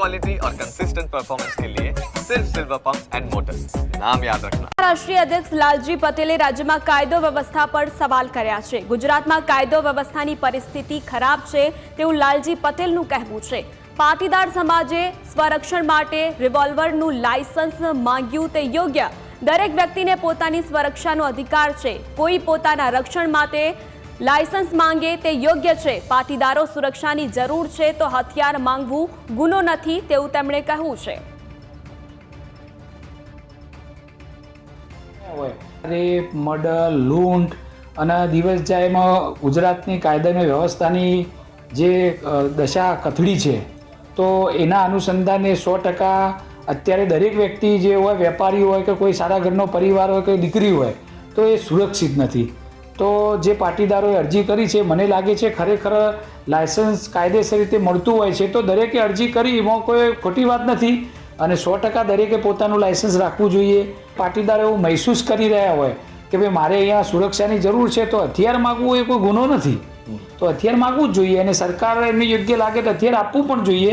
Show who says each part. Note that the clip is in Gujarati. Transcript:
Speaker 1: क्वालिटी और कंसिस्टेंट परफॉर्मेंस के लिए सिर्फ सिल्वर पंप्स एंड मोटर्स, नाम याद रखना।
Speaker 2: રાષ્ટ્રીય અધ્યક્ષ લાલજી પટેલે રાજ્યમાં કાયદો વ્યવસ્થા પર સવાલ કર્યા છે। ગુજરાતમાં કાયદો વ્યવસ્થાની પરિસ્થિતિ ખરાબ છે તેવું લાલજી પટેલનું કહેવું છે। પાટીદાર સમાજે સ્વરક્ષણ માટે રિવોલ્વરનું લાયસન્સ માંગ્યું તે યોગ્ય। દરેક વ્યક્તિને પોતાની સ્વરક્ષાનો અધિકાર છે। કોઈ પોતાના રક્ષણ માટે લાયસન્સ માંગે તે યોગ્ય છે। પાટીદારો સુરક્ષાની જરૂર છે તો હથિયાર માંગવું ગુનો નથી તેવું તેમણે કહ્યું છે।
Speaker 3: રેપ, મર્ડર, લૂંટ અને દિવસ જાયમાં ગુજરાતની કાયદાની વ્યવસ્થાની જે દશા કથળી છે તો એના અનુસંધાને 100% અત્યારે દરેક વ્યક્તિ જે હોય, વેપારી હોય કે કોઈ સારા ઘરનો પરિવાર હોય કે દીકરી હોય તો એ સુરક્ષિત નથી। તો જે પાટીદારોએ અરજી કરી છે મને લાગે છે ખરેખર લાયસન્સ કાયદેસર રીતે મળતું હોય છે તો દરેકે અરજી કરી એમાં કોઈ ખોટી વાત નથી અને 100% દરેકે પોતાનું લાયસન્સ રાખવું જોઈએ। પાટીદાર એવું મહેસૂસ કરી રહ્યા હોય કે ભાઈ મારે અહીંયા સુરક્ષાની જરૂર છે તો હથિયાર માગવું એ કોઈ ગુનો નથી, તો હથિયાર માગવું જ જોઈએ અને સરકાર એમને યોગ્ય લાગે તો હથિયાર આપવું પણ જોઈએ।